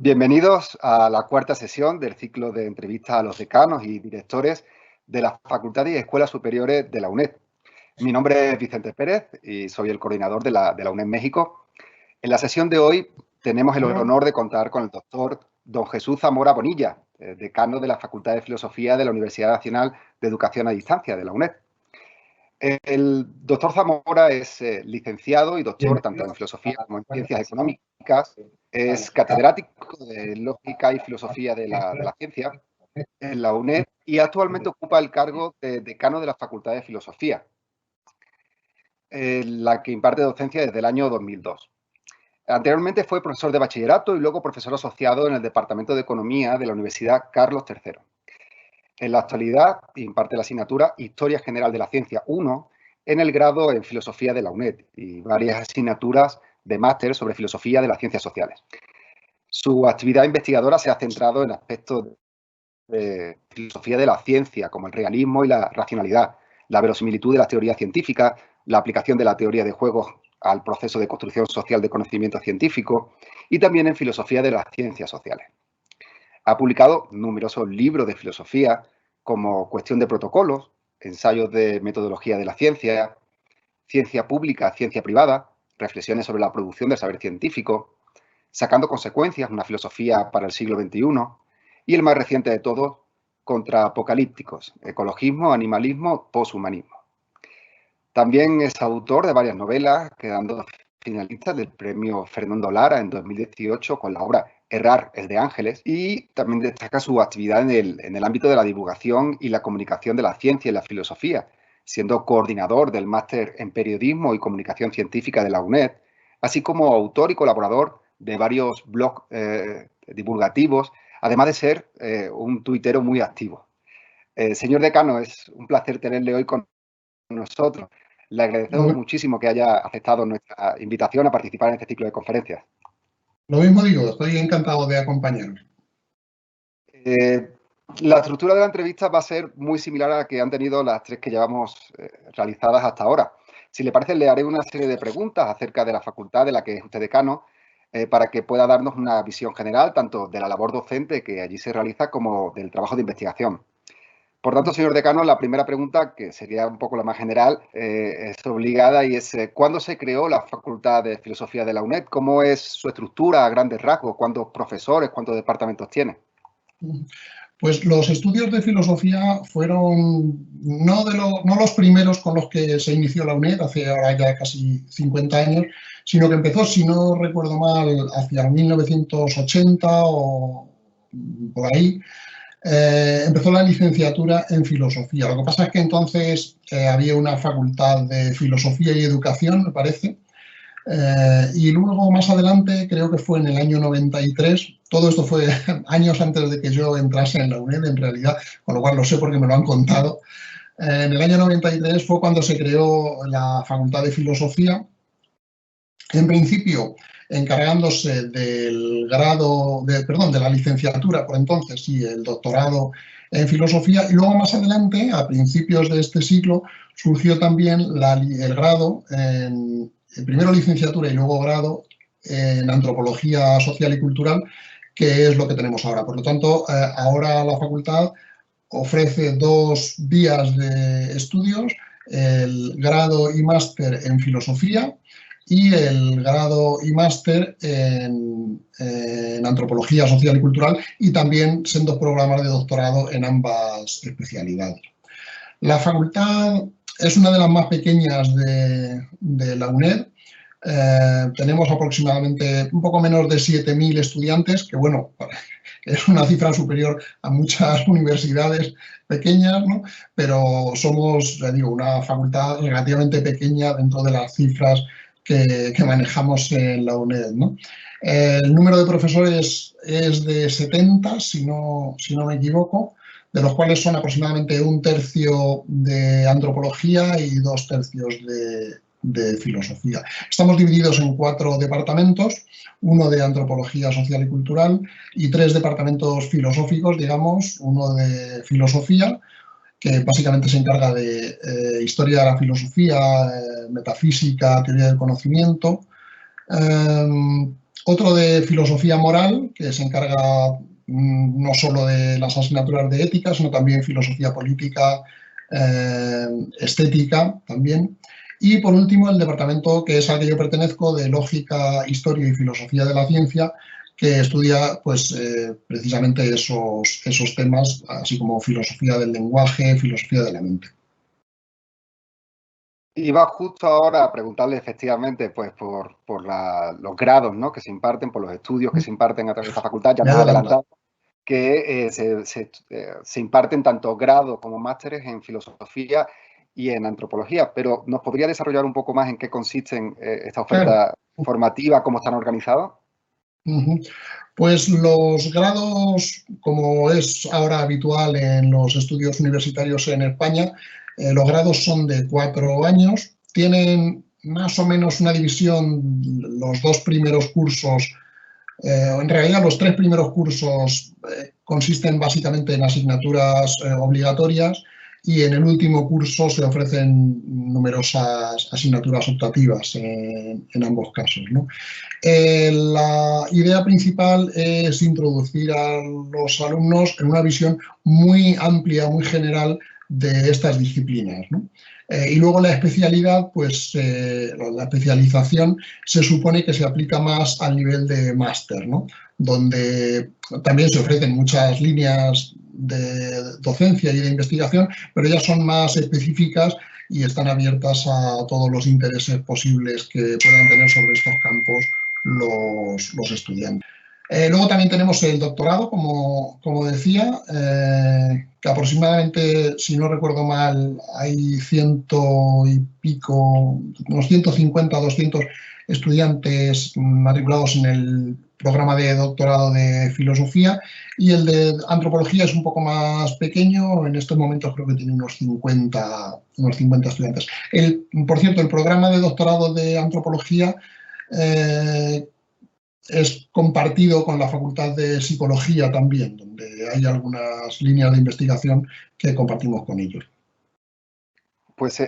Bienvenidos a la cuarta sesión del ciclo de entrevistas a los decanos y directores de las facultades y escuelas superiores de la UNED. Mi nombre es Vicente Pérez y soy el coordinador de la UNED México. En la sesión de hoy tenemos el honor de contar con el doctor don Jesús Zamora Bonilla, decano de la Facultad de Filosofía de la Universidad Nacional de Educación a Distancia de la UNED. El doctor Zamora es licenciado y doctor tanto en filosofía como en ciencias económicas. Es catedrático de lógica y filosofía de la ciencia en la UNED y actualmente ocupa el cargo de decano de la Facultad de Filosofía, la que imparte docencia desde el año 2002. Anteriormente fue profesor de bachillerato y luego profesor asociado en el Departamento de Economía de la Universidad Carlos III. En la actualidad imparte la asignatura Historia General de la Ciencia 1 en el grado en Filosofía de la UNED y varias asignaturas de máster sobre Filosofía de las Ciencias Sociales. Su actividad investigadora se ha centrado en aspectos de filosofía de la ciencia, como el realismo y la racionalidad, la verosimilitud de las teorías científicas, la aplicación de la teoría de juegos al proceso de construcción social de conocimiento científico y también en filosofía de las ciencias sociales. Ha publicado numerosos libros de filosofía como Cuestión de protocolos, Ensayos de metodología de la ciencia, Ciencia pública, ciencia privada, Reflexiones sobre la producción del saber científico, Sacando consecuencias, una filosofía para el siglo XXI y el más reciente de todos, Contraapocalípticos, ecologismo, animalismo, poshumanismo. También es autor de varias novelas, quedando finalista del premio Fernando Lara en 2018 con la obra Errar es de Ángeles, y también destaca su actividad en el ámbito de la divulgación y la comunicación de la ciencia y la filosofía, siendo coordinador del máster en periodismo y comunicación científica de la UNED, así como autor y colaborador de varios blogs divulgativos, además de ser un tuitero muy activo. Señor decano, es un placer tenerle hoy con nosotros. Le agradecemos muchísimo que haya aceptado nuestra invitación a participar en este ciclo de conferencias. Lo mismo digo, estoy encantado de acompañarme. La estructura de la entrevista va a ser muy similar a la que han tenido las tres que llevamos realizadas hasta ahora. Si le parece, le haré una serie de preguntas acerca de la facultad de la que es usted decano, para que pueda darnos una visión general tanto de la labor docente que allí se realiza como del trabajo de investigación. Por tanto, señor decano, la primera pregunta, que sería un poco la más general, es obligada y es ¿cuándo se creó la Facultad de Filosofía de la UNED? ¿Cómo es su estructura a grandes rasgos? ¿Cuántos profesores, cuántos departamentos tiene? Pues los estudios de filosofía fueron no los primeros con los que se inició la UNED, hace ahora ya casi 50 años, sino que empezó, si no recuerdo mal, hacia 1980 o por ahí. Empezó la licenciatura en filosofía. Lo que pasa es que entonces había una facultad de filosofía y educación, me parece, y luego más adelante, creo que fue en el año 93, todo esto fue años antes de que yo entrase en la UNED en realidad, con lo cual lo sé porque me lo han contado. En el año 93 fue cuando se creó la Facultad de Filosofía, en principio encargándose del grado, de la licenciatura por entonces y el doctorado en filosofía, y luego más adelante, a principios de este siglo, surgió también el grado en primero licenciatura y luego grado en antropología social y cultural, que es lo que tenemos ahora. Por lo tanto, ahora la facultad ofrece dos vías de estudios, el grado y máster en filosofía y el grado y máster en antropología social y cultural, y también sendos programas de doctorado en ambas especialidades. La facultad es una de las más pequeñas de la UNED. Tenemos aproximadamente un poco menos de 7.000 estudiantes, que bueno, es una cifra superior a muchas universidades pequeñas, ¿no? Pero somos, ya digo, una facultad relativamente pequeña dentro de las cifras que manejamos en la UNED, ¿no? El número de profesores es de 70, si no me equivoco, de los cuales son aproximadamente 1/3 de antropología y 2/3 de filosofía. Estamos divididos en 4 departamentos, uno de antropología social y cultural y 3 departamentos filosóficos, digamos, uno de filosofía, que básicamente se encarga de historia de la filosofía, metafísica, teoría del conocimiento, otro de filosofía moral, que se encarga no solo de las asignaturas de ética, sino también filosofía política, estética también. Y por último, el departamento que es al que yo pertenezco, de lógica, historia y filosofía de la ciencia, que estudia pues, precisamente esos temas, así como filosofía del lenguaje, filosofía de la mente. Iba justo ahora a preguntarle efectivamente pues, por los grados, ¿no?, que se imparten, por los estudios que se imparten a través de esta facultad. Ya nos ha adelantado que se imparten tanto grados como másteres en filosofía y en antropología, pero ¿nos podría desarrollar un poco más en qué consisten esta oferta formativa, cómo están organizados? Pues los grados, como es ahora habitual en los estudios universitarios en España, los grados son de 4 años, tienen más o menos una división, los 2 primeros cursos, en realidad los 3 primeros cursos consisten básicamente en asignaturas obligatorias, y en el último curso se ofrecen numerosas asignaturas optativas en ambos casos, ¿no? La idea principal es introducir a los alumnos en una visión muy amplia, muy general de estas disciplinas, ¿no? Y luego la especialidad, pues la especialización se supone que se aplica más al nivel de máster, ¿no?, donde también se ofrecen muchas líneas de docencia y de investigación, pero ellas son más específicas y están abiertas a todos los intereses posibles que puedan tener sobre estos campos los estudiantes. Luego también tenemos el doctorado, como decía, que aproximadamente, si no recuerdo mal, hay 100 y pico, unos 150 o 200 estudiantes matriculados en el programa de doctorado de filosofía, y el de antropología es un poco más pequeño, en estos momentos creo que tiene unos 50 estudiantes. Por cierto, el programa de doctorado de antropología es compartido con la Facultad de Psicología también, donde hay algunas líneas de investigación que compartimos con ellos. Pues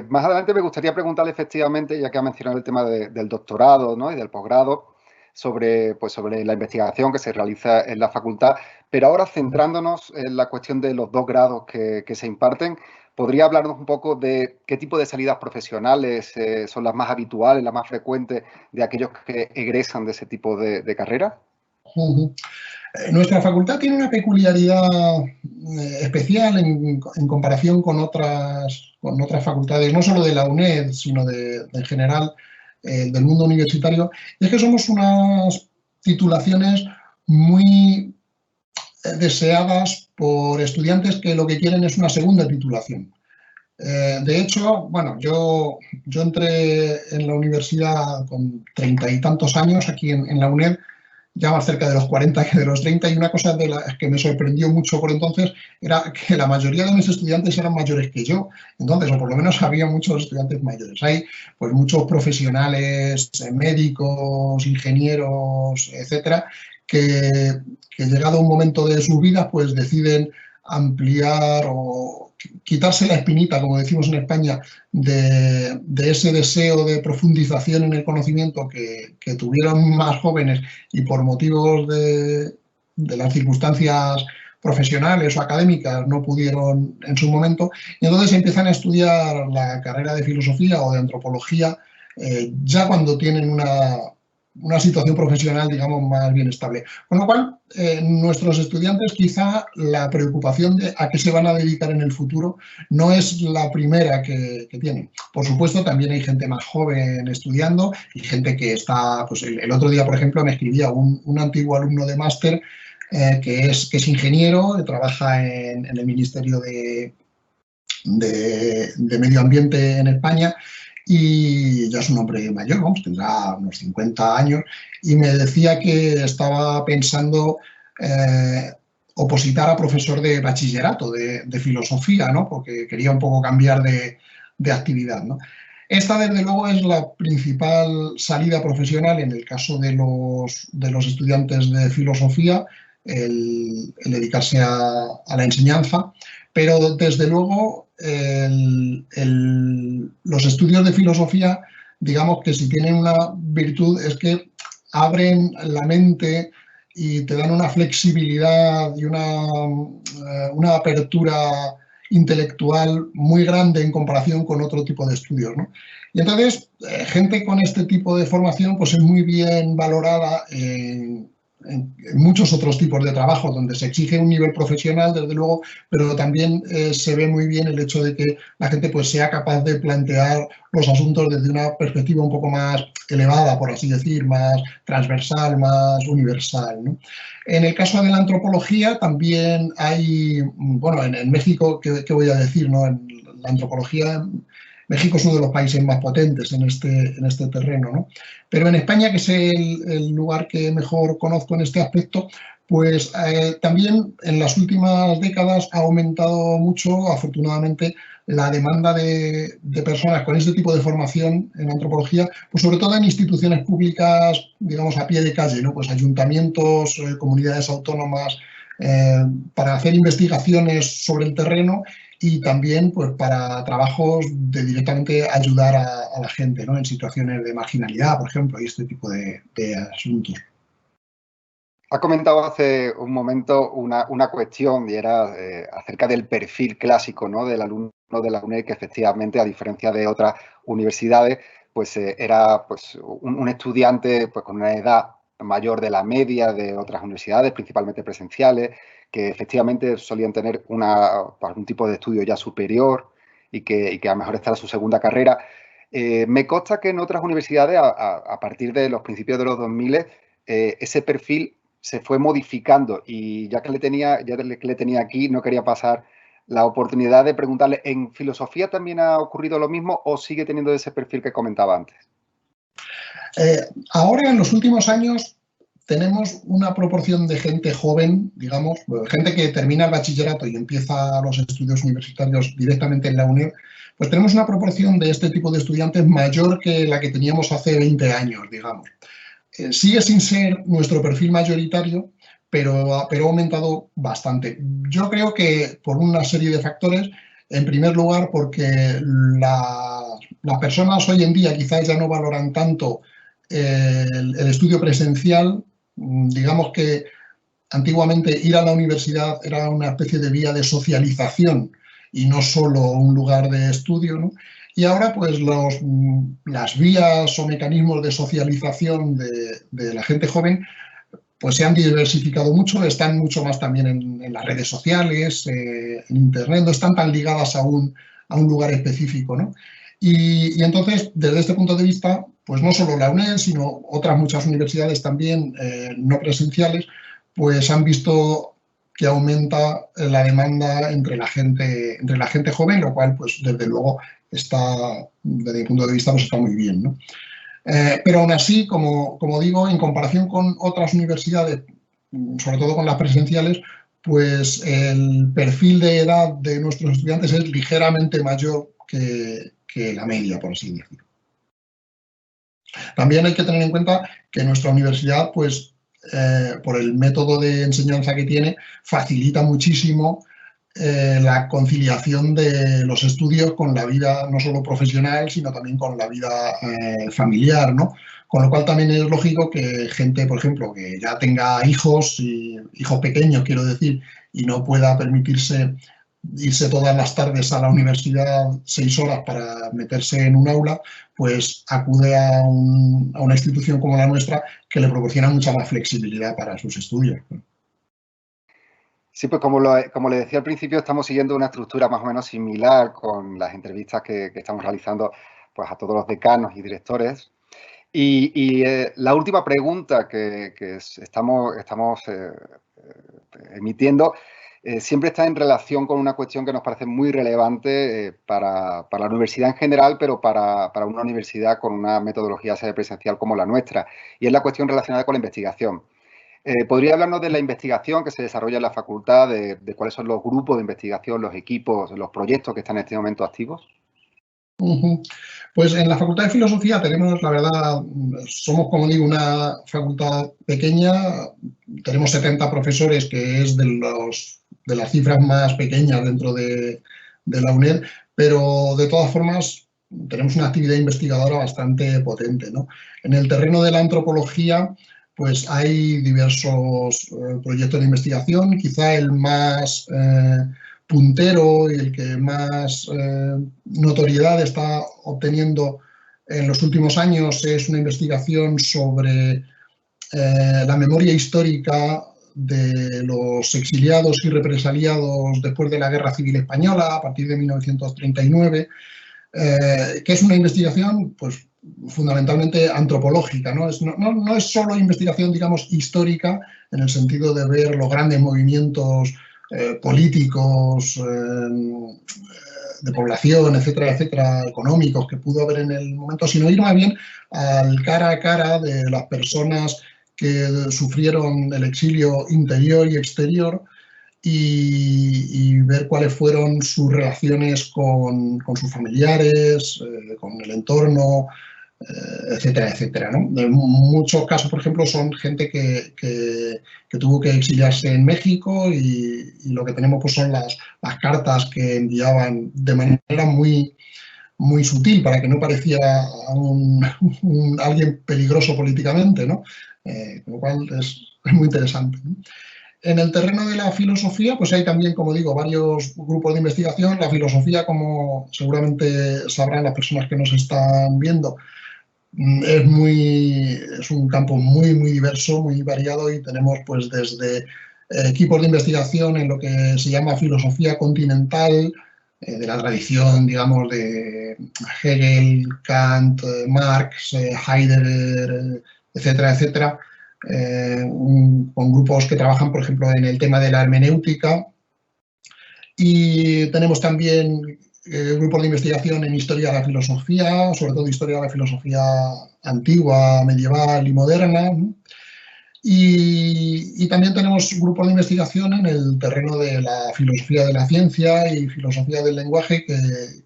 más adelante me gustaría preguntarle efectivamente, ya que ha mencionado el tema del doctorado, ¿no?, y del posgrado, sobre la investigación que se realiza en la facultad, pero ahora centrándonos en la cuestión de los 2 grados que se imparten, ¿podría hablarnos un poco de qué tipo de salidas profesionales son las más habituales, las más frecuentes de aquellos que egresan de ese tipo de carrera? Nuestra facultad tiene una peculiaridad especial en comparación con otras facultades, no solo de la UNED, sino en general del mundo universitario, y es que somos unas titulaciones muy deseadas por estudiantes que lo que quieren es una segunda titulación. De hecho, bueno, yo entré en la universidad con 30 y tantos años aquí en la UNED, ya más cerca de los 40 que de los 30, y una cosa de las que me sorprendió mucho por entonces era que la mayoría de mis estudiantes eran mayores que yo, entonces, o por lo menos había muchos estudiantes mayores. Hay pues muchos profesionales, médicos, ingenieros, etcétera, que llegado un momento de sus vidas pues deciden ampliar o quitarse la espinita, como decimos en España, de ese deseo de profundización en el conocimiento que tuvieron más jóvenes y por motivos de las circunstancias profesionales o académicas no pudieron en su momento, y entonces empiezan a estudiar la carrera de filosofía o de antropología ya cuando tienen una situación profesional, digamos, más bien estable. Con lo cual, nuestros estudiantes, quizá la preocupación de a qué se van a dedicar en el futuro no es la primera que tienen. Por supuesto, también hay gente más joven estudiando y gente que está, pues el otro día, por ejemplo, me escribía un antiguo alumno de máster que es ingeniero, que trabaja en el Ministerio de Medio Ambiente en España, y ya es un hombre mayor, vamos, tendrá unos 50 años, y me decía que estaba pensando opositar a profesor de bachillerato, de filosofía, ¿no?, porque quería un poco cambiar de actividad, ¿no? Esta, desde luego, es la principal salida profesional en el caso de los estudiantes de filosofía, el dedicarse a la enseñanza, pero desde luego los estudios de filosofía, digamos que si tienen una virtud es que abren la mente y te dan una flexibilidad y una apertura intelectual muy grande en comparación con otro tipo de estudios, ¿no? Y entonces, gente con este tipo de formación pues es muy bien valorada en muchos otros tipos de trabajo donde se exige un nivel profesional, desde luego, pero también se ve muy bien el hecho de que la gente pues sea capaz de plantear los asuntos desde una perspectiva un poco más elevada, por así decir, más transversal, más universal, ¿no? En el caso de la antropología también hay, bueno, en México, ¿qué voy a decir, no? En la antropología, México es uno de los países más potentes en este terreno, ¿no? Pero en España, que es el lugar que mejor conozco en este aspecto, pues también en las últimas décadas ha aumentado mucho, afortunadamente, la demanda de personas con este tipo de formación en antropología, pues sobre todo en instituciones públicas, digamos, a pie de calle, ¿no? Pues ayuntamientos, comunidades autónomas, para hacer investigaciones sobre el terreno y también pues para trabajos de directamente ayudar a la gente, ¿no? En situaciones de marginalidad, por ejemplo, y este tipo de asuntos. Ha comentado hace un momento una cuestión y era acerca del perfil clásico, ¿no? Del alumno de la UNED, que efectivamente, a diferencia de otras universidades, pues era pues, un estudiante pues, con una edad mayor de la media de otras universidades, principalmente presenciales, que efectivamente solían tener algún tipo de estudio ya superior y que a lo mejor esta era su segunda carrera. Me consta que en otras universidades, a partir de los principios de los 2000, ese perfil se fue modificando y ya que le tenía aquí, no quería pasar la oportunidad de preguntarle, ¿en filosofía también ha ocurrido lo mismo o sigue teniendo ese perfil que comentaba antes? Ahora, en los últimos años, tenemos una proporción de gente joven, digamos, gente que termina el bachillerato y empieza los estudios universitarios directamente en la UNED, pues tenemos una proporción de este tipo de estudiantes mayor que la que teníamos hace 20 años, digamos. Sigue sin ser nuestro perfil mayoritario, pero ha aumentado bastante. Yo creo que por una serie de factores. En primer lugar, porque las personas hoy en día quizás ya no valoran tanto el estudio presencial. Digamos que antiguamente ir a la universidad era una especie de vía de socialización y no solo un lugar de estudio, ¿no? Y ahora, pues, las vías o mecanismos de socialización de la gente joven pues se han diversificado mucho, están mucho más también en las redes sociales, en Internet, no están tan ligadas a un lugar específico, ¿no? Y entonces, desde este punto de vista, pues no solo la UNED, sino otras muchas universidades también no presenciales, pues han visto que aumenta la demanda entre la gente joven, lo cual, pues desde luego, está, desde mi punto de vista, pues está muy bien, ¿no? Pero aún así, como digo, en comparación con otras universidades, sobre todo con las presenciales, pues el perfil de edad de nuestros estudiantes es ligeramente mayor que la media, por así decirlo. También hay que tener en cuenta que nuestra universidad, pues, por el método de enseñanza que tiene, facilita muchísimo la conciliación de los estudios con la vida no solo profesional, sino también con la vida familiar, ¿no? Con lo cual también es lógico que gente, por ejemplo, que ya tenga hijos pequeños, quiero decir, y no pueda permitirse irse todas las tardes a la universidad 6 horas para meterse en un aula, pues acude a una institución como la nuestra que le proporciona mucha más flexibilidad para sus estudios. Sí, pues como le decía al principio, estamos siguiendo una estructura más o menos similar con las entrevistas que estamos realizando pues, a todos los decanos y directores. Y la última pregunta que estamos emitiendo siempre está en relación con una cuestión que nos parece muy relevante para la universidad en general, pero para una universidad con una metodología semipresencial como la nuestra, y es la cuestión relacionada con la investigación. ¿Podría hablarnos de la investigación que se desarrolla en la facultad, de cuáles son los grupos de investigación, los equipos, los proyectos que están en este momento activos? Pues en la Facultad de Filosofía tenemos, la verdad, somos, como digo, una facultad pequeña, tenemos 70 profesores, que es de las cifras más pequeñas dentro de la UNED, pero de todas formas tenemos una actividad investigadora bastante potente, ¿no? En el terreno de la antropología, pues hay diversos proyectos de investigación. Quizá el más puntero y el que más notoriedad está obteniendo en los últimos años es una investigación sobre la memoria histórica de los exiliados y represaliados después de la Guerra Civil Española, a partir de 1939, que es una investigación pues, fundamentalmente antropológica. No es solo investigación, digamos, histórica, en el sentido de ver los grandes movimientos políticos, de población, etcétera, etcétera, económicos que pudo haber en el momento, sino ir más bien al cara a cara de las personas que sufrieron el exilio interior y exterior y ver cuáles fueron sus relaciones con sus familiares, con el entorno, etcétera, etcétera, ¿no? En muchos casos, por ejemplo, son gente que tuvo que exiliarse en México y lo que tenemos pues, son las cartas que enviaban de manera muy, muy sutil para que no pareciera alguien peligroso políticamente, ¿no? Con lo cual es muy interesante, ¿no? En el terreno de la filosofía, pues hay también, como digo, varios grupos de investigación. La filosofía, como seguramente sabrán las personas que nos están viendo, es un campo muy, muy diverso, muy variado y tenemos pues desde equipos de investigación en lo que se llama filosofía continental, de la tradición, digamos, de Hegel, Kant, Marx, Heidegger, etcétera, etcétera, con grupos que trabajan, por ejemplo, en el tema de la hermenéutica. Y tenemos también grupos de investigación en historia de la filosofía, sobre todo historia de la filosofía antigua, medieval y moderna. Y también tenemos grupos de investigación en el terreno de la filosofía de la ciencia y filosofía del lenguaje,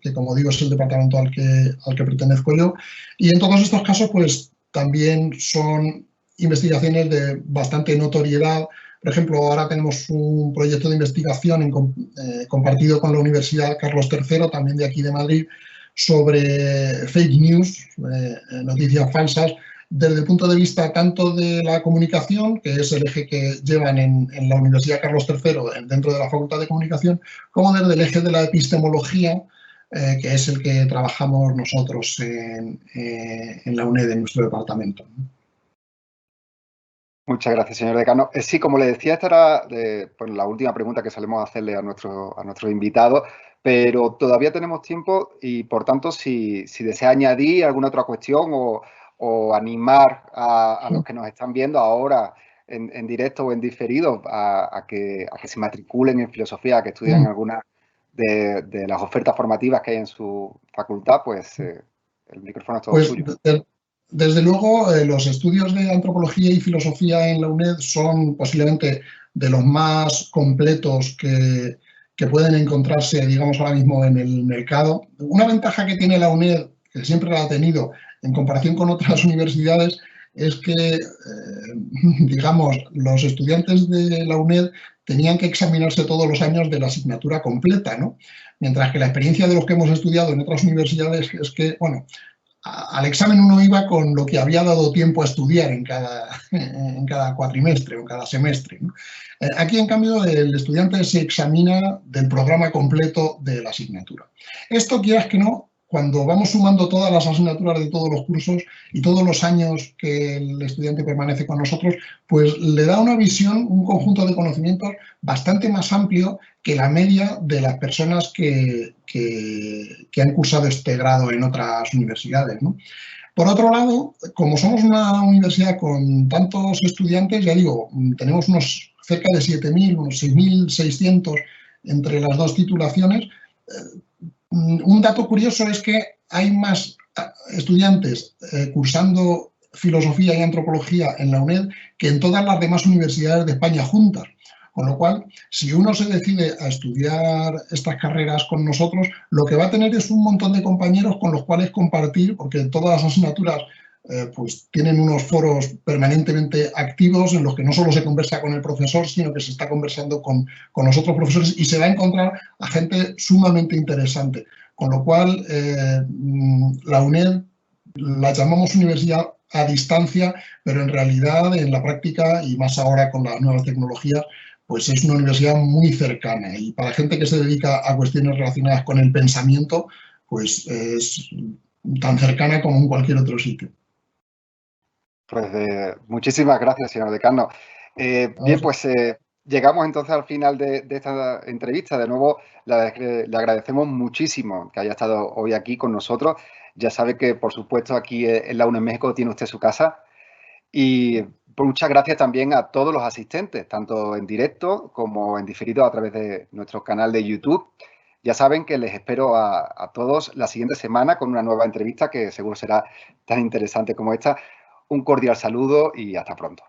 que como digo, es el departamento al que pertenezco yo. Y en todos estos casos, pues también son investigaciones de bastante notoriedad. Por ejemplo, ahora tenemos un proyecto de investigación compartido con la Universidad Carlos III, también de aquí de Madrid, sobre fake news, noticias falsas, desde el punto de vista tanto de la comunicación, que es el eje que llevan en la Universidad Carlos III dentro de la Facultad de Comunicación, como desde el eje de la epistemología, que es el que trabajamos nosotros en la UNED, en nuestro departamento. Muchas gracias, señor decano. Sí, como le decía, esta era pues, la última pregunta que solemos hacerle a nuestros invitados, pero todavía tenemos tiempo y, por tanto, si desea añadir alguna otra cuestión o animar a los que nos están viendo ahora en directo o en diferido a que se matriculen en filosofía, a que estudien alguna de las ofertas formativas que hay en su facultad, pues el micrófono es todo suyo. Desde luego, los estudios de antropología y filosofía en la UNED son posiblemente de los más completos que pueden encontrarse, digamos, ahora mismo en el mercado. Una ventaja que tiene la UNED, que siempre la ha tenido en comparación con otras universidades, es que, digamos, los estudiantes de la UNED tenían que examinarse todos los años de la asignatura completa, ¿no? Mientras que la experiencia de los que hemos estudiado en otras universidades es que, bueno, al examen uno iba con lo que había dado tiempo a estudiar en cada cuatrimestre o en cada semestre, ¿no? Aquí, en cambio, el estudiante se examina del programa completo de la asignatura. Esto, quieras que no, cuando vamos sumando todas las asignaturas de todos los cursos y todos los años que el estudiante permanece con nosotros, pues le da una visión, un conjunto de conocimientos bastante más amplio que la media de las personas que han cursado este grado en otras universidades, ¿no? Por otro lado, como somos una universidad con tantos estudiantes, ya digo, tenemos unos cerca de 7.000, unos 6.600 entre las dos titulaciones. Un dato curioso es que hay más estudiantes cursando filosofía y antropología en la UNED que en todas las demás universidades de España juntas. Con lo cual, si uno se decide a estudiar estas carreras con nosotros, lo que va a tener es un montón de compañeros con los cuales compartir, porque todas las asignaturas pues tienen unos foros permanentemente activos en los que no solo se conversa con el profesor, sino que se está conversando con los otros profesores y se va a encontrar a gente sumamente interesante. Con lo cual, la UNED la llamamos universidad a distancia, pero en realidad, en la práctica, y más ahora con las nuevas tecnologías, pues es una universidad muy cercana. Y para gente que se dedica a cuestiones relacionadas con el pensamiento, pues es tan cercana como en cualquier otro sitio. Pues muchísimas gracias, señor decano. Bien, pues llegamos entonces al final de esta entrevista. De nuevo, le agradecemos muchísimo que haya estado hoy aquí con nosotros. Ya sabe que, por supuesto, aquí en la UNED México tiene usted su casa. Y muchas gracias también a todos los asistentes, tanto en directo como en diferido a través de nuestro canal de YouTube. Ya saben que les espero a todos la siguiente semana con una nueva entrevista que seguro será tan interesante como esta. Un cordial saludo y hasta pronto.